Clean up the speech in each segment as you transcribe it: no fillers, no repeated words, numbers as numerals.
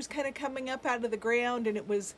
kind of coming up out of the ground, and it was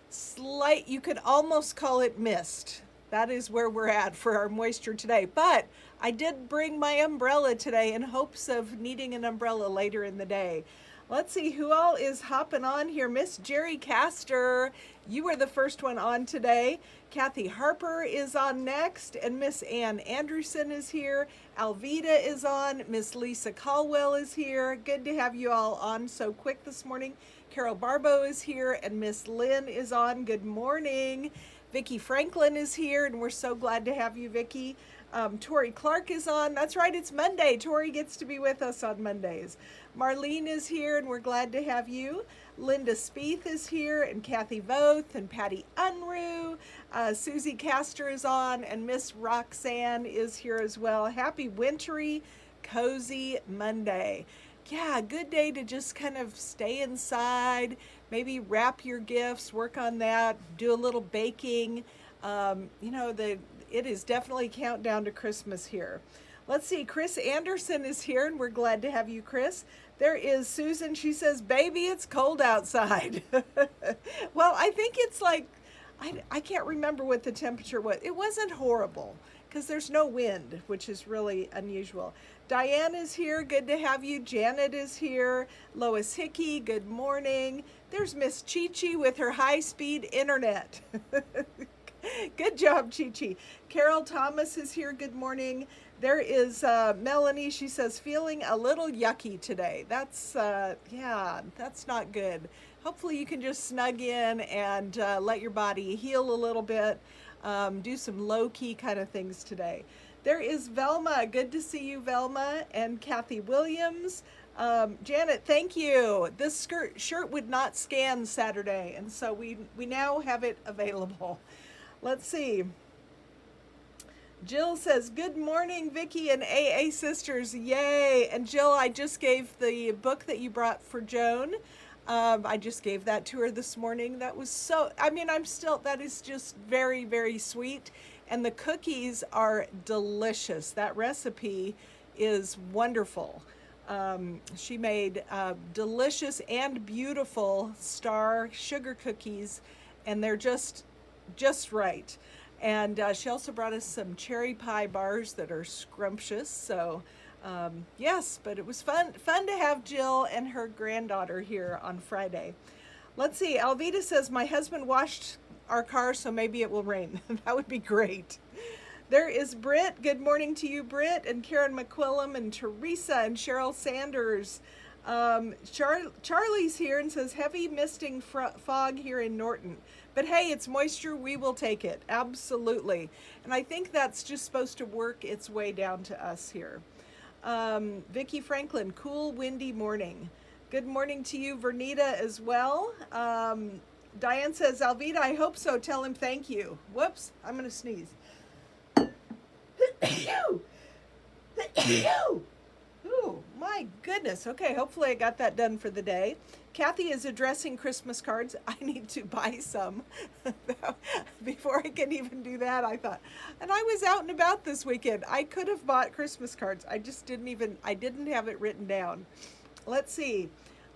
slight, you could almost call it mist. That is where we're at for our moisture today. But I did bring my umbrella today in hopes of needing an umbrella later in the day. Let's see who all is hopping on here. Miss Jerry Castor, you were the first one on today. Kathy Harper is on next, and Miss Ann Anderson is here. Alvita is on. Miss Lisa Caldwell is here. Good to have you all on so quick this morning. Carol Barbo is here, and Miss Lynn is on. Good morning. Vicki Franklin is here, and we're so glad to have you, Vicki. Tori Clark is on. That's right, it's Monday. Tori gets to be with us on Mondays. Marlene is here, and we're glad to have you. Linda Spieth is here, and Kathy Voth, and Patty Unruh. Susie Castor is on, and Miss Roxanne is here as well. Happy wintry, cozy Monday. Yeah, good day to just kind of stay inside, maybe wrap your gifts, work on that, do a little baking. It is definitely countdown to Christmas here. Let's see, Chris Anderson is here, and we're glad to have you, Chris. There is Susan. She says, baby, it's cold outside. Well, I think it's like, I can't remember what the temperature was. It wasn't horrible because there's no wind, which is really unusual. Diane is here. Good to have you. Janet is here. Lois Hickey, good morning. There's Miss Chi-Chi with her high-speed internet. Good job, Chi-Chi. Carol Thomas is here. Good morning. There is Melanie. She says, feeling a little yucky today. That's not good. Hopefully you can just snug in and let your body heal a little bit. Do some low-key kind of things today. There is Velma. Good to see you, Velma. And Kathy Williams. Janet, thank you. This shirt would not scan Saturday, and so we now have it available. Let's see. Jill says, good morning, Vicki and AA Sisters. Yay. And Jill, I just gave the book that you brought for Joan. I just gave that to her this morning. That was that is just very, very sweet. And the cookies are delicious. That recipe is wonderful. She made delicious and beautiful star sugar cookies, and they're just right. And she also brought us some cherry pie bars that are scrumptious. So yes, but it was fun to have Jill and her granddaughter here on Friday. Let's see. Alvita says, my husband washed our car, so maybe it will rain. That would be great. There is Britt. Good morning to you, Britt, and Karen McQuillum, and Teresa, and Cheryl Sanders. Charlie's here and says, heavy misting fog here in Norton. But hey, it's moisture. We will take it. Absolutely. And I think that's just supposed to work its way down to us here. Vicki Franklin, cool, windy morning. Good morning to you, Vernita, as well. Diane says, Alvita, I hope so. Tell him thank you. Whoops, I'm going to sneeze. Ooh, my goodness. Okay, hopefully I got that done for the day. Kathy is addressing Christmas cards. I need to buy some. Before I can even do that, I thought. And I was out and about this weekend. I could have bought Christmas cards. I just didn't have it written down. Let's see.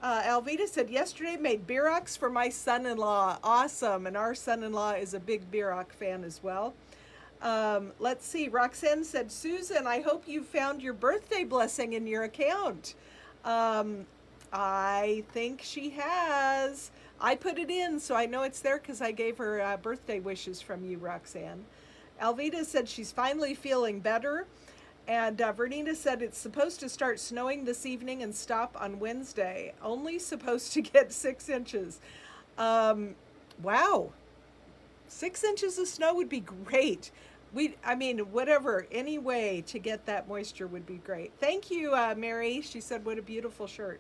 Alvita said, yesterday made Bierox for my son-in-law. Awesome. And our son-in-law is a big Bierox fan as well. Let's see. Roxanne said, Susan, I hope you found your birthday blessing in your account. I think she has. I put it in, so I know it's there because I gave her birthday wishes from you, Roxanne. Alvita said she's finally feeling better. And Vernita said it's supposed to start snowing this evening and stop on Wednesday. Only supposed to get 6 inches. Wow. 6 inches of snow would be great. Whatever, any way to get that moisture would be great. Thank you, Mary. She said, what a beautiful shirt.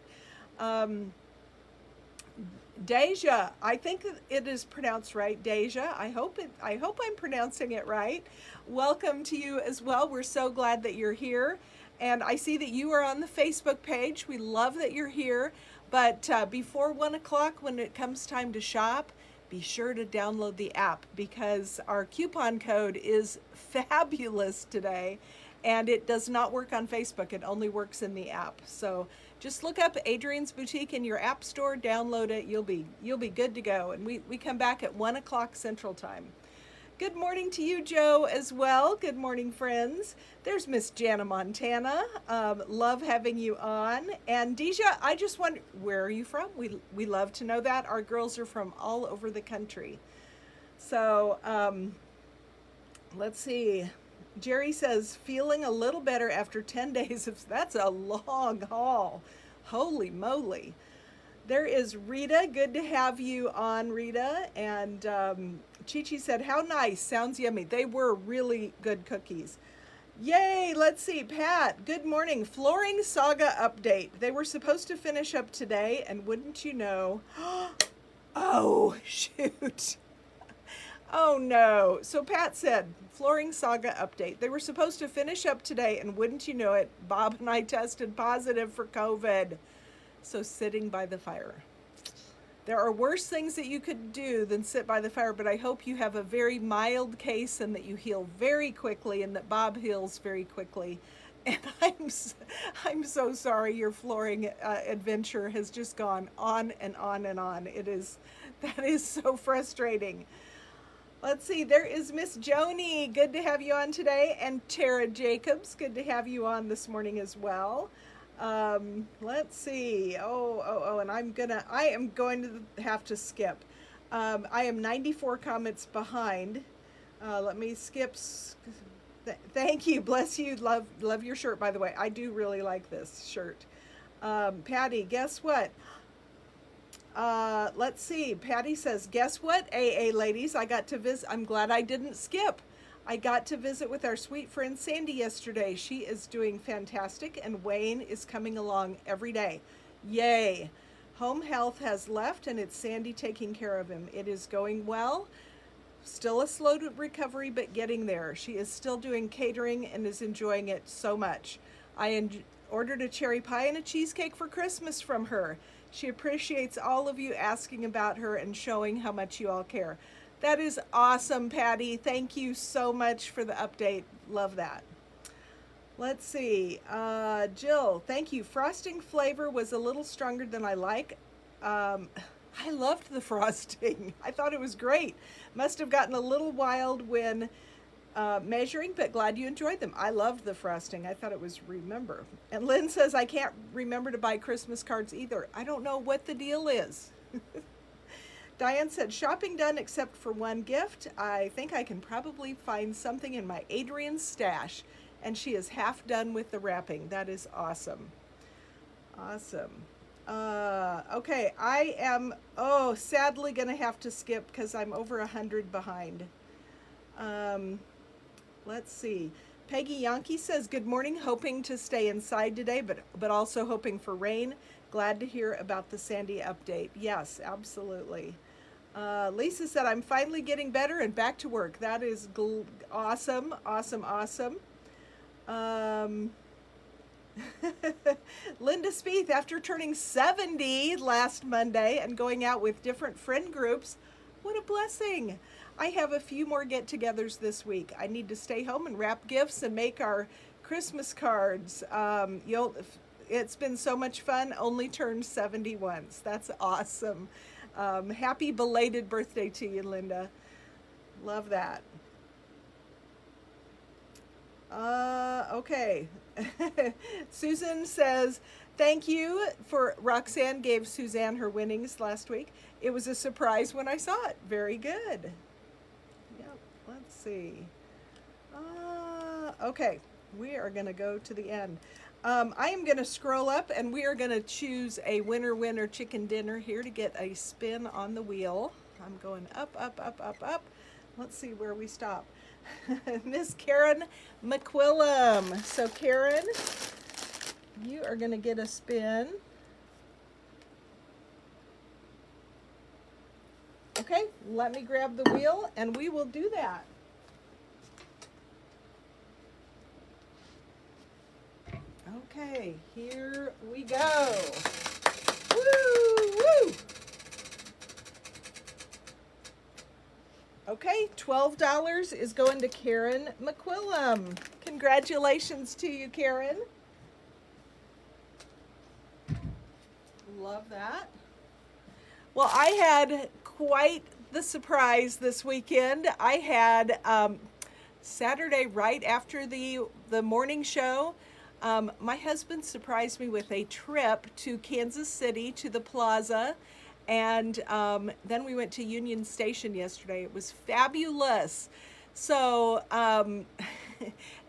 Deja, I think it is pronounced right, Deja. I hope I'm pronouncing it right. Welcome to you as well. We're so glad that you're here. And I see that you are on the Facebook page. We love that you're here. But before 1 o'clock, when it comes time to shop, be sure to download the app because our coupon code is fabulous today. And it does not work on Facebook. It only works in the app. So Just look up Adrian's Boutique in your app store, download it, you'll be good to go. And we come back at 1 o'clock Central Time. Good morning to you, Joe, as well. Good morning, friends. There's Miss Jana Montana. Love having you on. And Deja, I just wonder, where are you from? We love to know that. Our girls are from all over the country. So let's see. Jerry says, feeling a little better after 10 days of, that's a long haul. Holy moly. There is Rita. Good to have you on, Rita. And Chi-Chi said, how nice. Sounds yummy. They were really good cookies. Yay. Let's see. Pat, good morning. Flooring Saga update. They were supposed to finish up today, and wouldn't you know, oh, shoot. Oh, no. So Pat said, Flooring Saga update. They were supposed to finish up today, and wouldn't you know it, Bob and I tested positive for COVID. So sitting by the fire. There are worse things that you could do than sit by the fire, but I hope you have a very mild case and that you heal very quickly and that Bob heals very quickly. And I'm so sorry your flooring adventure has just gone on and on and on. That is so frustrating. Let's see, there is Miss Joni. Good to have you on today. And Tara Jacobs, good to have you on this morning as well. Let's see. And I am going to have to skip. I am 94 comments behind. Let me skip. Thank you. Bless you. Love your shirt, by the way. I do really like this shirt. Patty, guess what? Let's see. Patty says, guess what, AA ladies? I got to visit. I'm glad I didn't skip. I got to visit with our sweet friend Sandy yesterday. She is doing fantastic, and Wayne is coming along every day. Yay. Home health has left, and it's Sandy taking care of him. It is going well. Still a slow recovery, but getting there. She is still doing catering and is enjoying it so much. I ordered a cherry pie and a cheesecake for Christmas from her. She appreciates all of you asking about her and showing how much you all care. That is awesome, Patty. Thank you so much for the update. Love that. Let's see. Jill, thank you. Frosting flavor was a little stronger than I like. I loved the frosting. I thought it was great. Must have gotten a little wild when measuring, but glad you enjoyed them. I loved the frosting. I thought it was remember. And Lynn says, I can't remember to buy Christmas cards either. I don't know what the deal is. Diane said, shopping done except for one gift. I think I can probably find something in my Adrian stash. And she is half done with the wrapping. That is awesome. Awesome. Okay, I am, sadly going to have to skip because I'm over 100 behind. Let's see. Peggy Yankee says, good morning, hoping to stay inside today, but also hoping for rain. Glad to hear about the Sandy update. Yes, absolutely. Lisa said, I'm finally getting better and back to work. That is awesome, awesome, awesome. Linda Spieth, after turning 70 last Monday and going out with different friend groups, what a blessing. I have a few more get-togethers this week. I need to stay home and wrap gifts and make our Christmas cards. It's been so much fun. Only turned 70 once. That's awesome. Happy belated birthday to you, Linda. Love that. Okay. Susan says, thank you for, Roxanne gave Suzanne her winnings last week. It was a surprise when I saw it. Very good. Yep, let's see. Okay, we are going to go to the end. I am going to scroll up and we are going to choose a winner chicken dinner here to get a spin on the wheel. I'm going up, up, up, up, up. Let's see where we stop. Miss Karen McQuillam. So Karen, you are going to get a spin. Okay, let me grab the wheel and we will do that. Okay, here we go. Woo, woo. Okay, $12 is going to Karen McQuillam. Congratulations to you, Karen. love that. Well, I had quite the surprise this weekend. I had Saturday right after the morning show. My husband surprised me with a trip to Kansas City to the plaza, and then we went to Union Station yesterday. It was fabulous. So,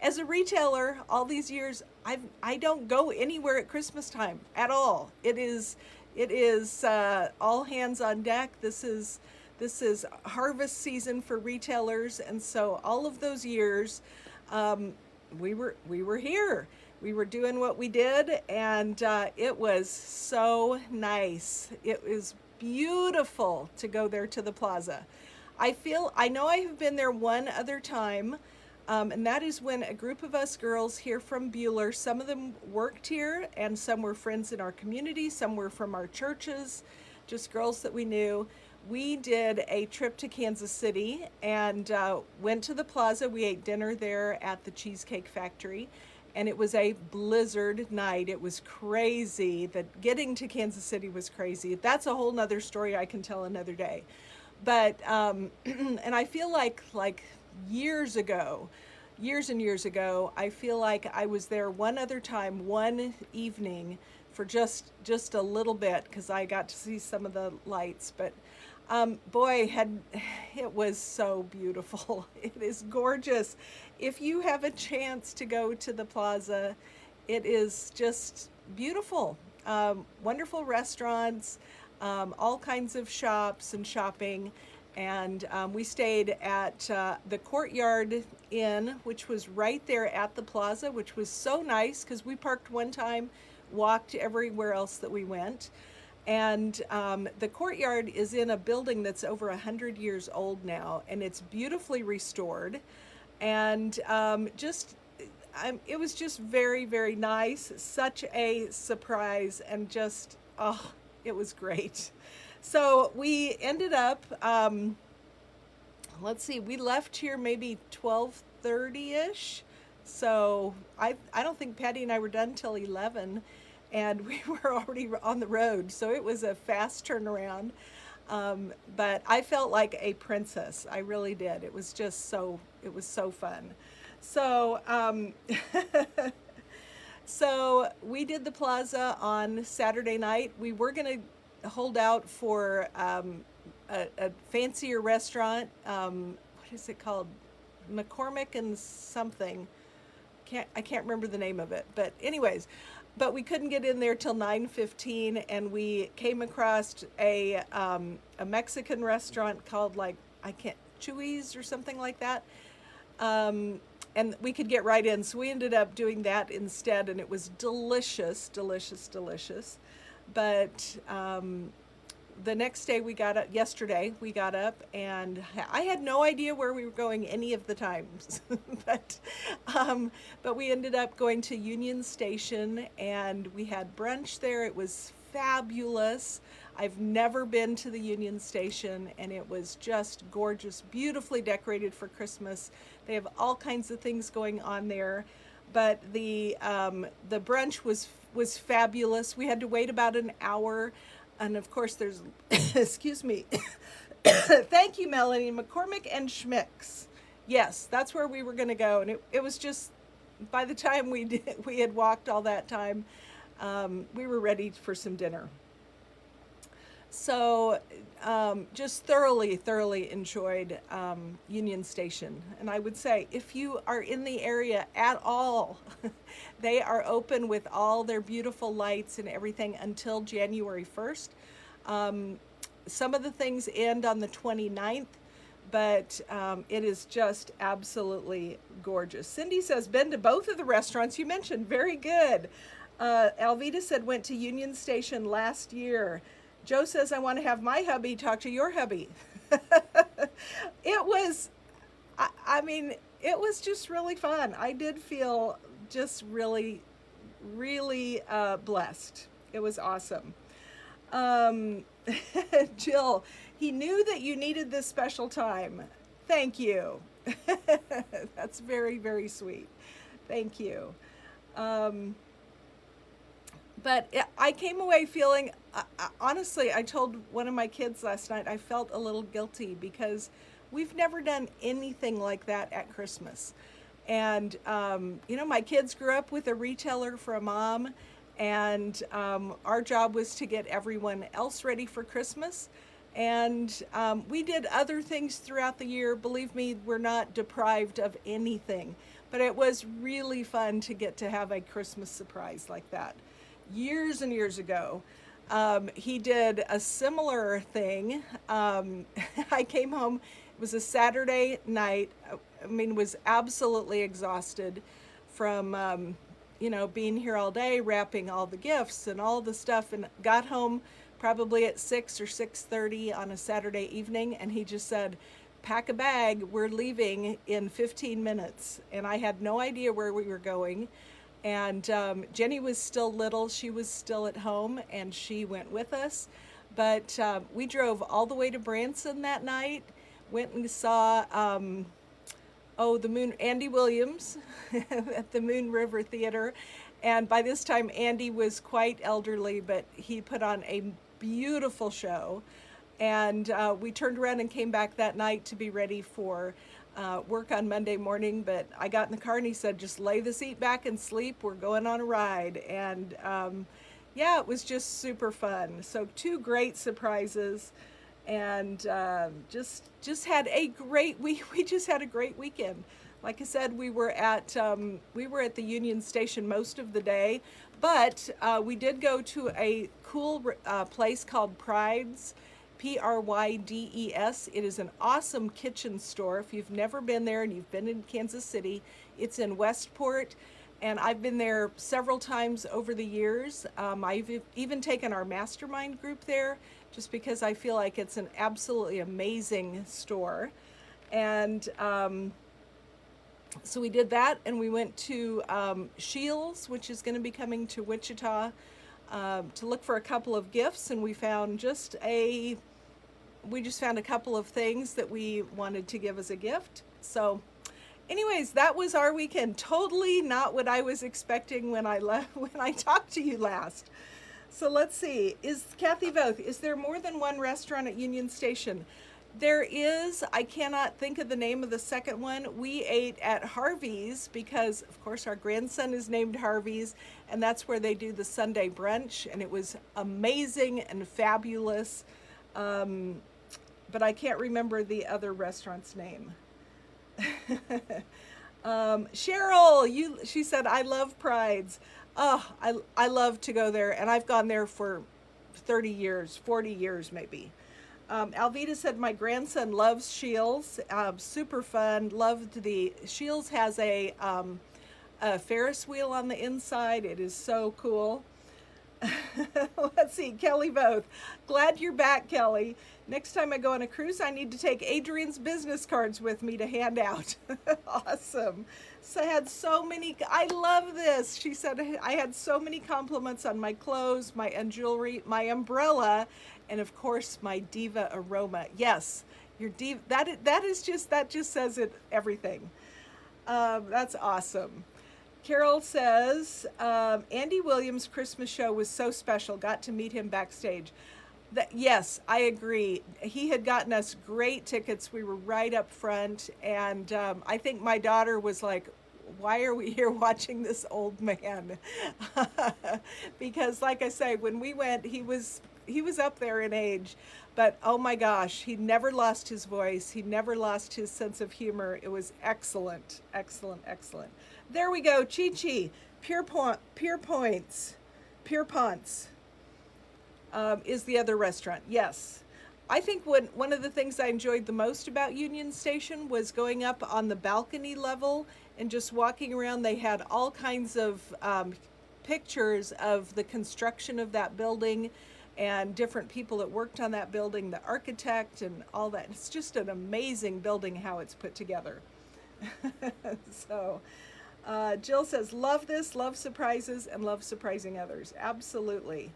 as a retailer, all these years, I don't go anywhere at Christmas time at all. It is all hands on deck. This is harvest season for retailers, and so all of those years, we were here. We were doing what we did, and it was so nice. It was beautiful to go there to the plaza. I know I have been there one other time, and that is when a group of us girls here from Buhler, some of them worked here, and some were friends in our community, some were from our churches, just girls that we knew. We did a trip to Kansas City and went to the plaza. We ate dinner there at the Cheesecake Factory, and it was a blizzard night. It was crazy. That getting to Kansas City was crazy. That's a whole nother story I can tell another day. But and I feel like years ago, years and years ago, I feel like I was there one other time, one evening for just a little bit, because I got to see some of the lights. But boy, it was so beautiful. It is gorgeous. If you have a chance to go to the plaza, it is just beautiful. Wonderful restaurants, all kinds of shops and shopping. And we stayed at the Courtyard Inn, which was right there at the plaza, which was so nice because we parked one time, walked everywhere else that we went. And the Courtyard is in a building that's over 100 years old now, and it's beautifully restored. And it was just very, very nice. Such a surprise, and just, oh, it was great. So we ended up, let's see, we left here maybe 12:30-ish. So I don't think Patty and I were done till 11, and we were already on the road. So it was a fast turnaround. But I felt like a princess. I really did. It was so fun. So, so we did the plaza on Saturday night. We were going to hold out for a fancier restaurant. What is it called? McCormick and something. I can't remember the name of it. But anyways, we couldn't get in there till 9:15, and we came across a Mexican restaurant called Chuy's or something like that. And we could get right in, so we ended up doing that instead, and it was delicious, delicious, delicious. But the next day yesterday we got up, and I had no idea where we were going any of the times. but we ended up going to Union Station, and we had brunch there. It was fabulous. I've never been to the Union Station, and it was just gorgeous, beautifully decorated for Christmas. They have all kinds of things going on there. But the brunch was fabulous. We had to wait about an hour. And of course there's, excuse me, thank you, Melanie, McCormick and Schmick's. Yes, that's where we were going to go. And it was just, by the time we had walked all that time, we were ready for some dinner. So just thoroughly enjoyed Union Station. And I would say, if you are in the area at all, they are open with all their beautiful lights and everything until January 1st. Some of the things end on the 29th, but it is just absolutely gorgeous. Cindy says, been to both of the restaurants you mentioned. Very good. Alvita said, went to Union Station last year. Joe says, I want to have my hubby talk to your hubby. It was just really fun. I did feel just really, really blessed. It was awesome. Jill, he knew that you needed this special time. Thank you. That's very, very sweet. Thank you. But I came away feeling Honestly, I told one of my kids last night I felt a little guilty because we've never done anything like that at Christmas. And, my kids grew up with a retailer for a mom, and our job was to get everyone else ready for Christmas. And we did other things throughout the year. Believe me, we're not deprived of anything. But it was really fun to get to have a Christmas surprise like that. Years and years ago, he did a similar thing. I came home, it was a Saturday night. I mean, was absolutely exhausted from, being here all day, wrapping all the gifts and all the stuff, and got home probably at 6 or 6:30 on a Saturday evening, and he just said, pack a bag, we're leaving in 15 minutes. And I had no idea where we were going. And Jenny was still little, she was still at home, and she went with us. But we drove all the way to Branson that night, went and saw, Andy Williams at the Moon River Theater. And by this time, Andy was quite elderly, but he put on a beautiful show. And we turned around and came back that night to be ready for work on Monday morning. But I got in the car and he said, just lay the seat back and sleep. We're going on a ride. And yeah, it was just super fun. So 2 great surprises, and just had a great week. We just had a great weekend. Like I said, we were at the Union Station most of the day, but we did go to a cool place called Pride's. Prydes. It is an awesome kitchen store. If you've never been there and you've been in Kansas City, it's in Westport, and I've been there several times over the years. I've even taken our mastermind group there just because I feel like it's an absolutely amazing store. And so we did that, and we went to Shields, which is going to be coming to Wichita, to look for a couple of gifts, and we just found a couple of things that we wanted to give as a gift. So anyways, that was our weekend. Totally not what I was expecting when I talked to you last. So let's see, Kathy Voth, is there more than one restaurant at Union Station? There is. I cannot think of the name of the second one. We ate at Harvey's because, of course, our grandson is named Harvey's, and that's where they do the Sunday brunch, and it was amazing and fabulous. But I can't remember the other restaurant's name. Cheryl, she said, I love Pride's. Oh, I love to go there, and I've gone there for 30 years, 40 years maybe. Alvita said, my grandson loves Shields, super fun, Shields has a Ferris wheel on the inside. It is so cool. Let's see, Kelly Both. Glad you're back, Kelly. Next time I go on a cruise, I need to take Adrian's business cards with me to hand out. Awesome. So I had I love this. She said, I had so many compliments on my clothes, my jewelry, my umbrella, and of course my Diva aroma. Yes, your Diva, that just says it, everything. That's awesome. Carol says, Andy Williams' Christmas show was so special. Got to meet him backstage. Yes, I agree. He had gotten us great tickets. We were right up front. And I think my daughter was like, why are we here watching this old man? Because like I say, when we went, he was up there in age. But oh my gosh, he never lost his voice. He never lost his sense of humor. It was excellent, excellent, excellent. There we go, Chi-Chi, Pierpont's is the other restaurant. Yes. I think one of the things I enjoyed the most about Union Station was going up on the balcony level and just walking around. They had all kinds of pictures of the construction of that building and different people that worked on that building, the architect and all that. It's just an amazing building how it's put together. So Jill says, love this, love surprises, and love surprising others. Absolutely.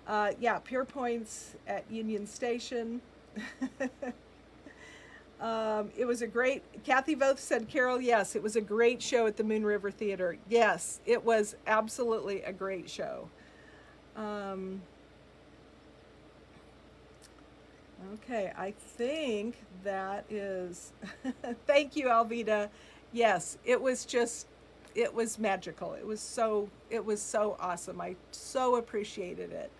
Yeah, Pierpoint's at Union Station. It was a great, Kathy Voth said, Carol, yes, it was a great show at the Moon River Theater. Yes, it was absolutely a great show. Okay, I think that is, thank you, Alvita. Yes, it was magical. It was so awesome. I so appreciated it.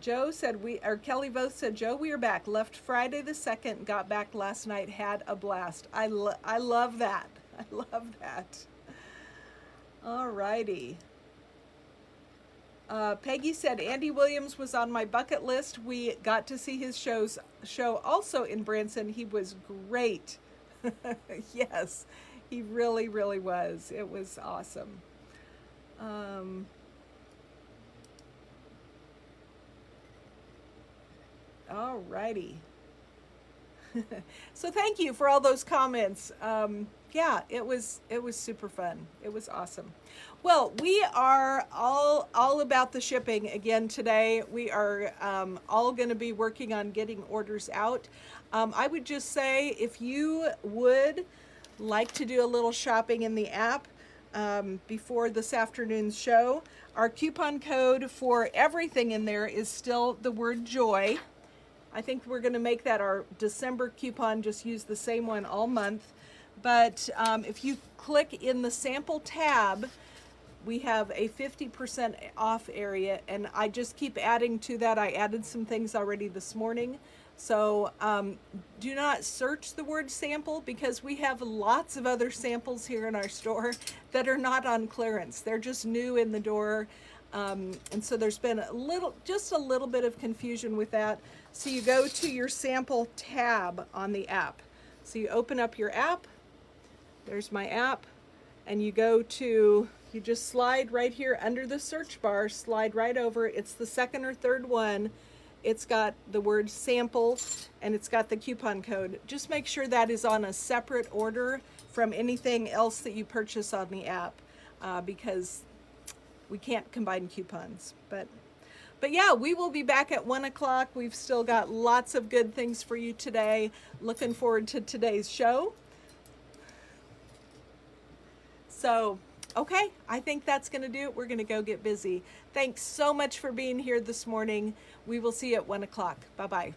Joe said or Kelly both said, Joe, we are back. Left Friday the 2nd, got back last night, had a blast. I love that. I love that. All righty. Peggy said Andy Williams was on my bucket list. We got to see his show also in Branson. He was great. Yes, he really, really was. It was awesome. Um, all righty. So thank you for all those comments. Yeah, it was super fun. It was awesome. Well, we are all about the shipping again today. We are all going to be working on getting orders out. I would just say if you would like to do a little shopping in the app before this afternoon's show, our coupon code for everything in there is still the word joy. I think we're going to make that our December coupon, just use the same one all month. But if you click in the sample tab, we have a 50% off area, and I just keep adding to that. I added some things already this morning. So do not search the word sample, because we have lots of other samples here in our store that are not on clearance. They're just new in the door. And so there's been just a little bit of confusion with that. So you go to your sample tab on the app. So you open up your app, there's my app, and you just slide right here under the search bar, slide right over. It's the second or third one. It's got the word sample and it's got the coupon code. Just make sure that is on a separate order from anything else that you purchase on the app, because we can't combine coupons. But yeah, we will be back at 1 o'clock. We've still got lots of good things for you today. Looking forward to today's show. So, okay, I think that's going to do it. We're going to go get busy. Thanks so much for being here this morning. We will see you at 1 o'clock. Bye-bye.